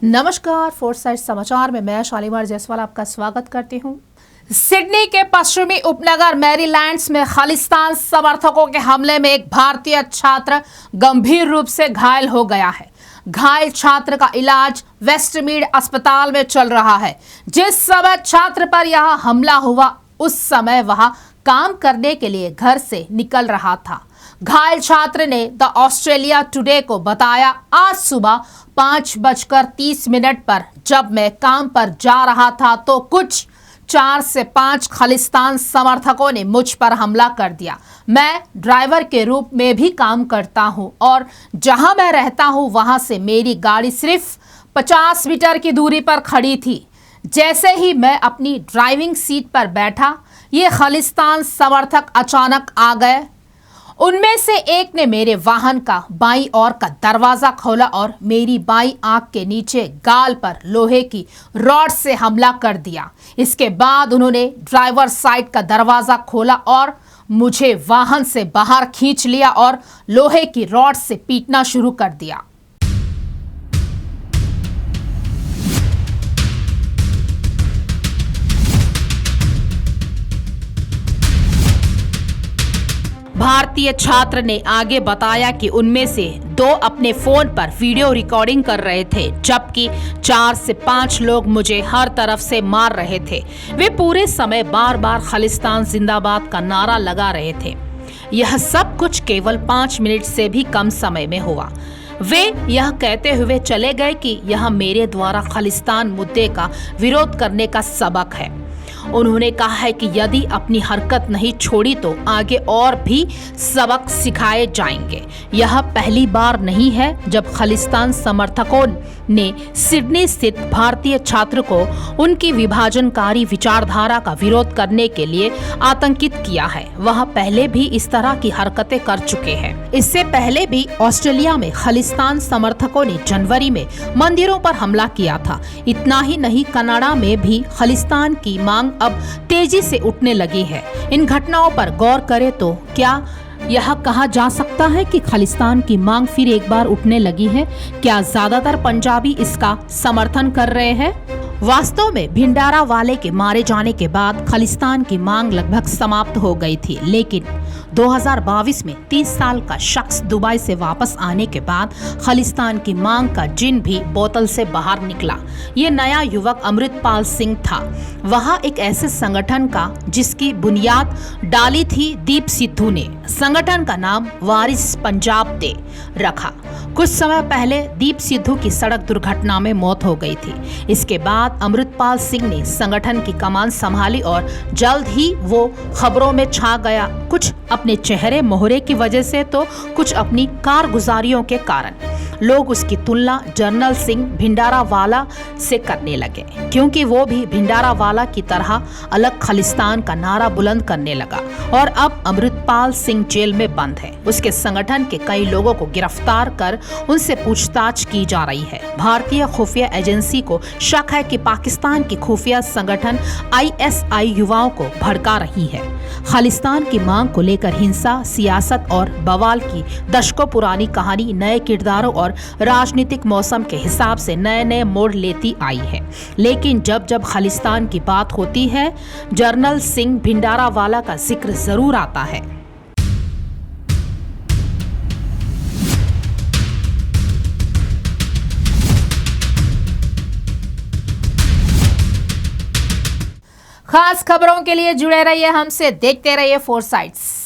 नमस्कार, फोर्साइट समाचार में मैं शालीमार जायसवाल आपका स्वागत करती हूं। सिडनी के पश्चिमी उपनगर मैरीलैंड्स में खालिस्तान समर्थकों के हमले में एक भारतीय छात्र गंभीर रूप से घायल हो गया है। घायल छात्र का इलाज वेस्टमीड अस्पताल में चल रहा है। जिस समय छात्र पर यह हमला हुआ उस समय वह काम करने के लिए घर से निकल रहा था। घायल छात्र ने द ऑस्ट्रेलिया टुडे को बताया, आज सुबह 5:30 पर जब मैं काम पर जा रहा था तो कुछ 4 से 5 खालिस्तान समर्थकों ने मुझ पर हमला कर दिया। मैं ड्राइवर के रूप में भी काम करता हूं और जहां मैं रहता हूं वहां से मेरी गाड़ी सिर्फ 50 मीटर की दूरी पर खड़ी थी। जैसे ही मैं अपनी ड्राइविंग सीट पर बैठा, ये खालिस्तान समर्थक अचानक आ गए। उनमें से एक ने मेरे वाहन का बाईं ओर का दरवाजा खोला और मेरी बाईं आंख के नीचे गाल पर लोहे की रॉड से हमला कर दिया। इसके बाद उन्होंने ड्राइवर साइड का दरवाजा खोला और मुझे वाहन से बाहर खींच लिया और लोहे की रॉड से पीटना शुरू कर दिया। भारतीय छात्र ने आगे बताया कि उनमें से 2 अपने फोन पर वीडियो रिकॉर्डिंग कर रहे थे, जबकि 4 से 5 लोग मुझे हर तरफ से मार रहे थे। वे पूरे समय बार बार खालिस्तान जिंदाबाद का नारा लगा रहे थे। यह सब कुछ केवल 5 मिनट से भी कम समय में हुआ। वे यह कहते हुए चले गए कि यह मेरे द्वारा खालिस्तान मुद्दे का विरोध करने का सबक है। उन्होंने कहा है कि यदि अपनी हरकत नहीं छोड़ी तो आगे और भी सबक सिखाए जाएंगे। यह पहली बार नहीं है जब खालिस्तान समर्थकों ने सिडनी स्थित भारतीय छात्र को उनकी विभाजनकारी विचारधारा का विरोध करने के लिए आतंकित किया है। वह पहले भी इस तरह की हरकतें कर चुके हैं। इससे पहले भी ऑस्ट्रेलिया में खालिस्तान समर्थकों ने जनवरी में मंदिरों पर हमला किया था। इतना ही नहीं, कनाडा में भी खालिस्तान की मांग अब तेजी से उठने लगी है। इन घटनाओं पर गौर करें तो क्या यह कहा जा सकता है कि खालिस्तान की मांग फिर एक बार उठने लगी है? क्या ज्यादातर पंजाबी इसका समर्थन कर रहे हैं? वास्तव में भिंडारा वाले के मारे जाने के बाद खालिस्तान की मांग लगभग समाप्त हो गई थी, लेकिन 2022 में 30 साल का शख्स दुबई से वापस आने के बाद खालिस्तान की मांग का जिन भी बोतल से बाहर निकला। ये नया युवक अमृतपाल सिंह था। वह एक ऐसे संगठन का जिसकी बुनियाद डाली थी दीप सिद्धू ने। संगठन का नाम वारिस पंजाब दे रखा। कुछ समय पहले दीप सिद्धू की सड़क दुर्घटना में मौत हो गई थी। इसके बाद अमृतपाल सिंह ने संगठन की कमान संभाली और जल्द ही वो खबरों में छा गया, कुछ अपने चेहरे मोहरे की वजह से तो कुछ अपनी कारगुजारियों के कारण। लोग उसकी तुलना जनरल सिंह भिंडारावाला से करने लगे, क्योंकि वो भी भिंडारावाला की तरह अलग खालिस्तान का नारा बुलंद करने लगा। और अब अमृतपाल सिंह जेल में बंद है। उसके संगठन के कई लोगों को गिरफ्तार कर उनसे पूछताछ की जा रही है। भारतीय खुफिया एजेंसी को शक है कि पाकिस्तान की खुफिया संगठन ISI युवाओं को भड़का रही है। खालिस्तान की मांग को लेकर हिंसा, सियासत और बवाल की दशकों पुरानी कहानी नए किरदारों और राजनीतिक मौसम के हिसाब से नए नए मोड़ लेती आई है। लेकिन जब जब खालिस्तान की बात होती है, जनरल सिंह भिंडारावाला का जिक्र जरूर आता है। खास खबरों के लिए जुड़े रहिए हमसे, देखते रहिए फोर्साइट्स।